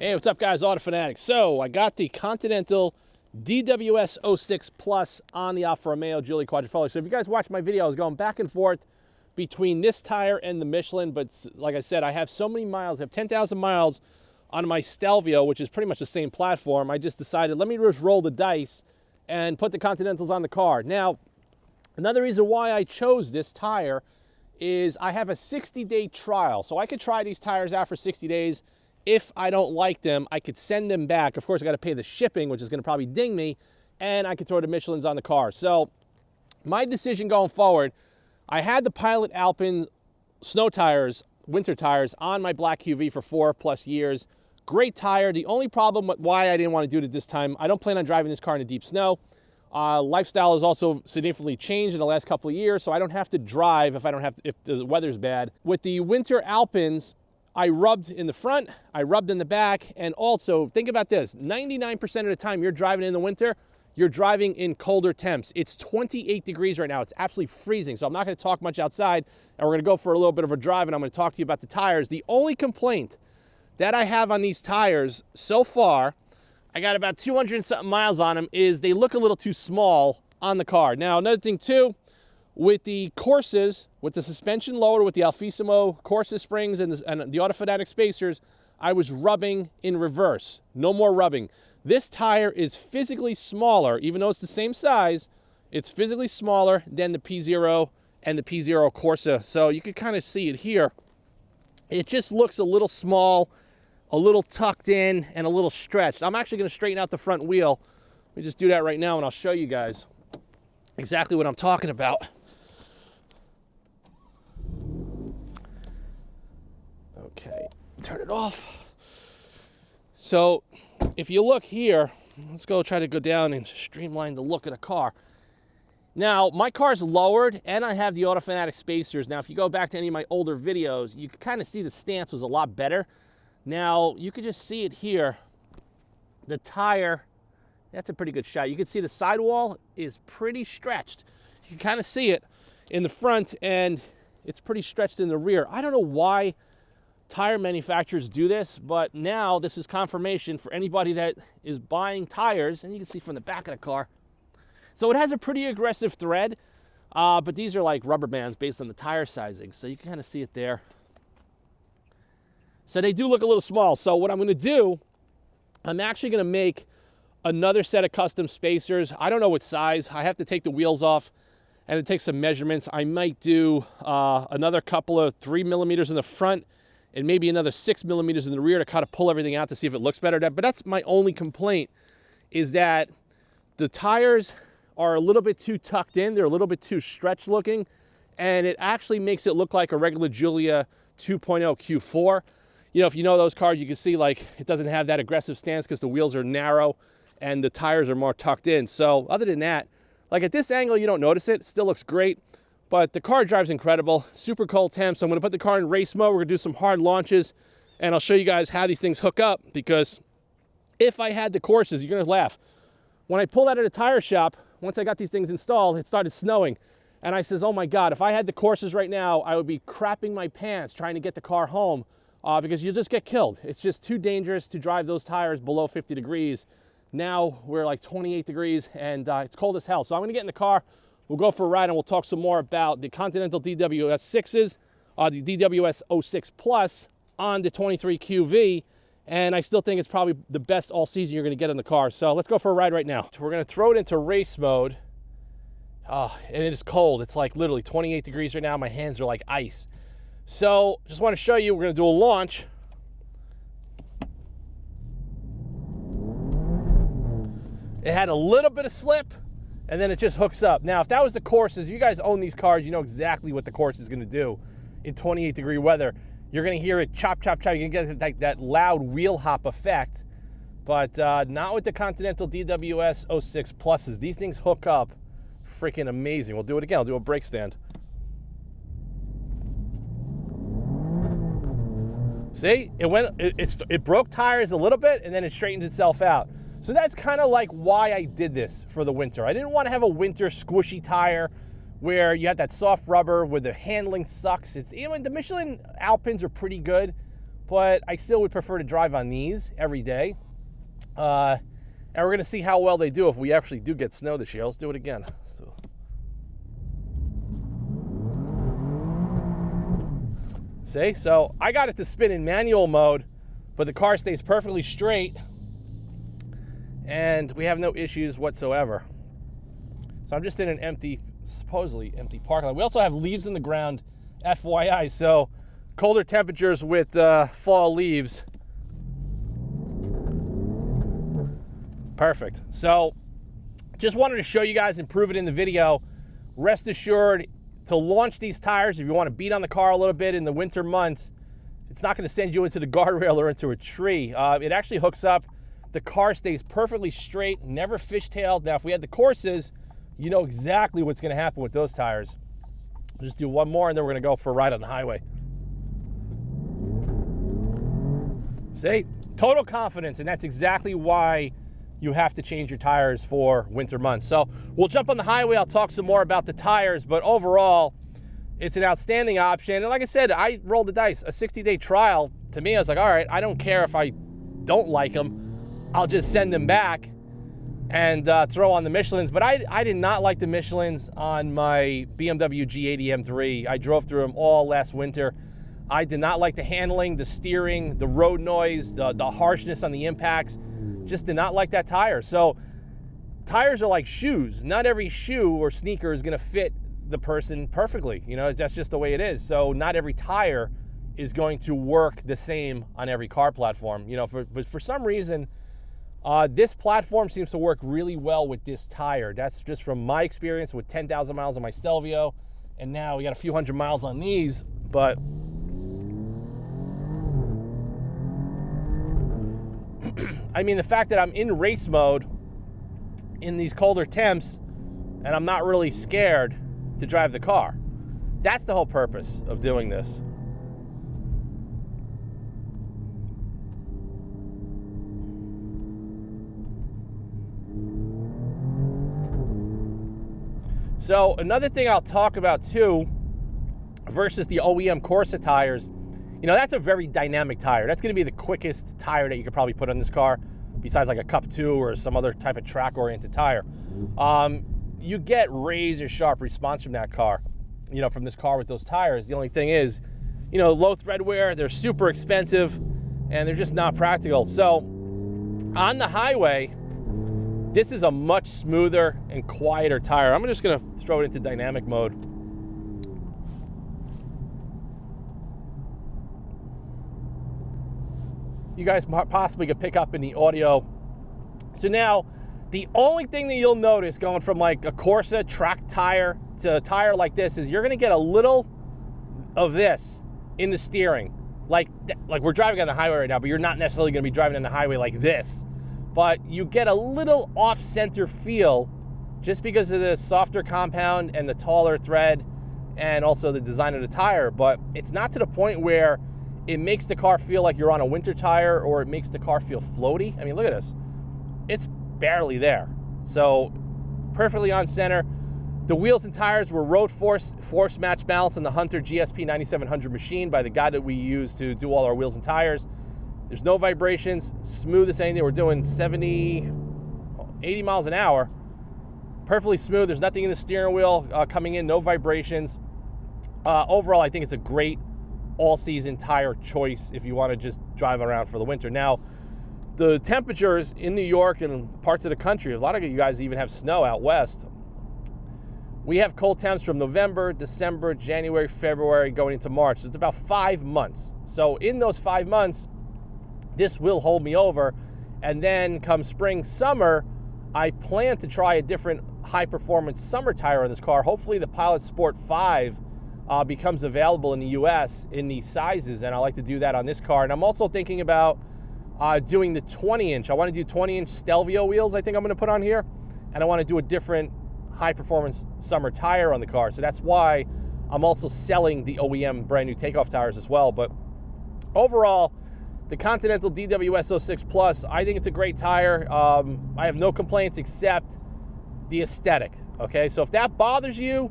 Hey, what's up guys, Auto Fanatics. So I got the Continental DWS06 Plus on the Alfa Romeo Giulia quadrifoglio. So if you guys watched my video, I was going back and forth between this tire and the Michelin, but like I said, I have so many miles, I have 10,000 miles on my Stelvio, which is pretty much the same platform. I just decided, let me just roll the dice and put the Continentals on the car. Now, another reason why I chose this tire is I have a 60-day trial. So I could try these tires out for 60 days. If I don't like them, I could send them back. Of course, I got to pay the shipping, which is going to probably ding me, and I could throw the Michelins on the car. So my decision going forward, I had the Pilot Alpine snow tires, winter tires, on my black QV for 4+ years. Great tire. The only problem with why I didn't want to do it at this time, I don't plan on driving this car in the deep snow. Lifestyle has also significantly changed in the last couple of years, so I don't have to drive if the weather's bad. With the winter Alpines, I rubbed in the front, I rubbed in the back, and also, think about this, 99% of the time you're driving in the winter, you're driving in colder temps. It's 28 degrees right now. It's absolutely freezing, so I'm not going to talk much outside, and we're going to go for a little bit of a drive, and I'm going to talk to you about the tires. The only complaint that I have on these tires so far, I got about 200 and something miles on them, is they look a little too small on the car. Now, another thing too, with the Corsas, with the suspension lowered, with the Alfissimo Corsa springs and the Auto Fanatic spacers, I was rubbing in reverse. No more rubbing. This tire is physically smaller, even though it's the same size, it's physically smaller than the P0 and the P0 Corsa. So you can kind of see it here. It just looks a little small, a little tucked in, and a little stretched. I'm actually going to straighten out the front wheel. Let me just do that right now, and I'll show you guys exactly what I'm talking about. Okay, turn it off. So if you look here, let's try to go down and streamline the look of the car. Now, my car's lowered, and I have the Auto Fanatic spacers. Now, if you go back to any of my older videos, you can kind of see the stance was a lot better. Now, you can just see it here. The tire, that's a pretty good shot. You can see the sidewall is pretty stretched. You can kind of see it in the front, and it's pretty stretched in the rear. I don't know why tire manufacturers do this, but now this is confirmation for anybody that is buying tires, and you can see from the back of the car. So it has a pretty aggressive thread, but these are like rubber bands based on the tire sizing, so you can kind of see it there. So they do look a little small. So what I'm going to do, I'm actually going to make another set of custom spacers. I don't know what size. I have to take the wheels off and take some measurements. I might do another couple of 3 millimeters in the front and maybe another 6 millimeters in the rear to kind of pull everything out to see if it looks better. But that's my only complaint, is that the tires are a little bit too tucked in. They're a little bit too stretched looking, and it actually makes it look like a regular Giulia 2.0 Q4. You know, if you know those cars, you can see like it doesn't have that aggressive stance because the wheels are narrow and the tires are more tucked in. So other than that, like at this angle, you don't notice it. It still looks great. But the car drives incredible, super cold temps. So I'm gonna put the car in race mode. We're gonna do some hard launches, and I'll show you guys how these things hook up, because if I had the Corsas, you're gonna laugh. When I pulled out of the tire shop, once I got these things installed, it started snowing. And I says, oh my God, if I had the Corsas right now, I would be crapping my pants trying to get the car home because you'll just get killed. It's just too dangerous to drive those tires below 50 degrees. Now we're like 28 degrees and it's cold as hell. So I'm gonna get in the car. We'll go for a ride and we'll talk some more about the Continental DWS6s, the DWS06 Plus on the 23 QV. And I still think it's probably the best all season you're gonna get in the car. So let's go for a ride right now. So we're gonna throw it into race mode. And it is cold. It's like literally 28 degrees right now. My hands are like ice. So just wanna show you, we're gonna do a launch. It had a little bit of slip, and then it just hooks up. Now, if that was the Corsas, you guys own these cars, you know exactly what the Corsa is gonna do in 28 degree weather. You're gonna hear it chop, chop, chop. You're gonna get that loud wheel hop effect, but not with the Continental DWS06 Pluses. These things hook up freaking amazing. We'll do it again. I'll do a brake stand. See, it broke tires a little bit, and then it straightened itself out. So that's kind of like why I did this for the winter. I didn't want to have a winter squishy tire where you have that soft rubber where the handling sucks. It's even the Michelin Alpines are pretty good, but I still would prefer to drive on these every day. And we're going to see how well they do if we actually do get snow this year. Let's do it again. So. See? So I got it to spin in manual mode, but the car stays perfectly straight, and we have no issues whatsoever. So I'm just in an supposedly empty parking lot. We also have leaves in the ground, FYI, so colder temperatures with fall leaves. Perfect. So just wanted to show you guys and prove it in the video. Rest assured, to launch these tires, if you want to beat on the car a little bit in the winter months, it's not going to send you into the guardrail or into a tree. It actually hooks up. The car stays perfectly straight, never fishtailed. Now, if we had the courses, you know exactly what's going to happen with those tires. We'll just do one more, and then we're going to go for a ride on the highway. See? Total confidence, and that's exactly why you have to change your tires for winter months. So we'll jump on the highway. I'll talk some more about the tires, but overall, it's an outstanding option. And like I said, I rolled the dice. A 60-day trial, to me, I was like, all right, I don't care if I don't like them. I'll just send them back and throw on the Michelins. But I did not like the Michelins on my BMW G80 M3. I drove through them all last winter. I did not like the handling, the steering, the road noise, the harshness on the impacts. Just did not like that tire. So tires are like shoes. Not every shoe or sneaker is going to fit the person perfectly. You know, that's just the way it is. So not every tire is going to work the same on every car platform. You know, but for some reason, this platform seems to work really well with this tire. That's just from my experience with 10,000 miles on my Stelvio, and now we got a few hundred miles on these. But I mean, the fact that I'm in race mode in these colder temps and I'm not really scared to drive the car. That's the whole purpose of doing this. So another thing I'll talk about too, versus the OEM Corsa tires, you know, that's a very dynamic tire. That's going to be the quickest tire that you could probably put on this car, besides like a Cup 2 or some other type of track-oriented tire. You get razor sharp response from that car, you know, from this car with those tires. The only thing is, you know, low thread wear, they're super expensive, and they're just not practical. So on the highway, this is a much smoother and quieter tire. I'm just going to throw it into dynamic mode. You guys possibly could pick up in the audio. So now, the only thing that you'll notice going from like a Corsa track tire to a tire like this is you're going to get a little of this in the steering. Like we're driving on the highway right now, but you're not necessarily going to be driving on the highway like this. But you get a little off-center feel just because of the softer compound and the taller thread and also the design of the tire. But it's not to the point where it makes the car feel like you're on a winter tire or it makes the car feel floaty. I mean, look at this. It's barely there. So perfectly on center. The wheels and tires were road force match balance on the Hunter GSP 9700 machine by the guy that we use to do all our wheels and tires. There's no vibrations, smooth as anything. We're doing 70, 80 miles an hour. Perfectly smooth. There's nothing in the steering wheel coming in, no vibrations. Overall, I think it's a great all-season tire choice if you want to just drive around for the winter. Now, the temperatures in New York and parts of the country, a lot of you guys even have snow out west. We have cold temps from November, December, January, February, going into March. So it's about 5 months. So in those 5 months, this will hold me over. And then come spring, summer, I plan to try a different high-performance summer tire on this car. Hopefully the Pilot Sport 5 becomes available in the US in these sizes, and I like to do that on this car. And I'm also thinking about doing the 20-inch. I want to do 20-inch Stelvio wheels, I think I'm going to put on here. And I want to do a different high-performance summer tire on the car. So that's why I'm also selling the OEM brand new takeoff tires as well. But overall, the Continental DWS06 Plus, I think it's a great tire. I have no complaints except the aesthetic, okay? So if that bothers you,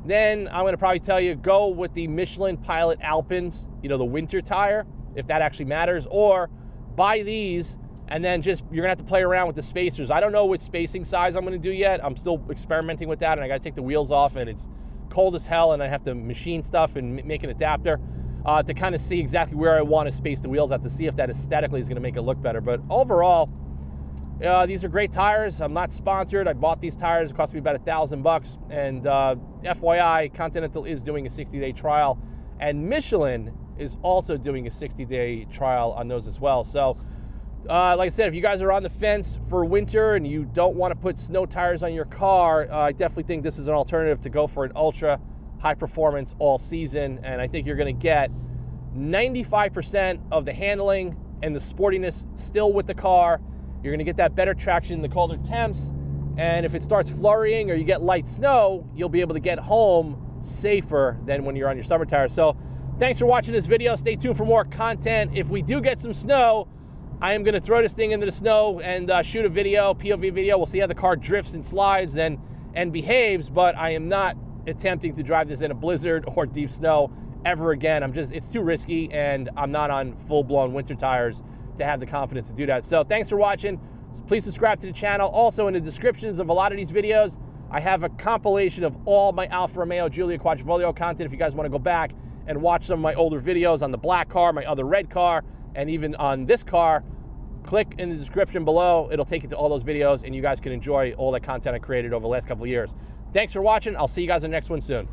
then I'm going to probably tell you, go with the Michelin Pilot Alpins, you know, the winter tire. if that actually matters, or buy these and then just, you're gonna have to play around with the spacers. I don't know which spacing size I'm gonna do yet. I'm still experimenting with that, and I gotta take the wheels off, and it's cold as hell, and I have to machine stuff and make an adapter to kind of see exactly where I want to space the wheels at, to see if that aesthetically is gonna make it look better. But overall, these are great tires. I'm not sponsored. I bought these tires. It cost me about $1,000. And FYI, Continental is doing a 60-day trial, and Michelin is also doing a 60-day trial on those as well. So, like I said, if you guys are on the fence for winter and you don't want to put snow tires on your car, I definitely think this is an alternative to go for an ultra high performance all season. And I think you're going to get 95% of the handling and the sportiness still with the car. You're gonna get that better traction in the colder temps, and if it starts flurrying or you get light snow, you'll be able to get home safer than when you're on your summer tires. So thanks for watching this video. Stay tuned for more content. If we do get some snow, I am gonna throw this thing into the snow and shoot a video, POV video. We'll see how the car drifts and slides and behaves, but I am not attempting to drive this in a blizzard or deep snow ever again. It's too risky, and I'm not on full-blown winter tires to have the confidence to do that. So thanks for watching. Please subscribe to the channel. Also, in the descriptions of a lot of these videos, I have a compilation of all my Alfa Romeo Giulia Quadrifoglio content if you guys want to go back and watch some of my older videos on the black car, my other red car, and even on this car. Click in the description below. It'll take you to all those videos, and you guys can enjoy all that content I created over the last couple of years. Thanks for watching. I'll see you guys in the next one soon.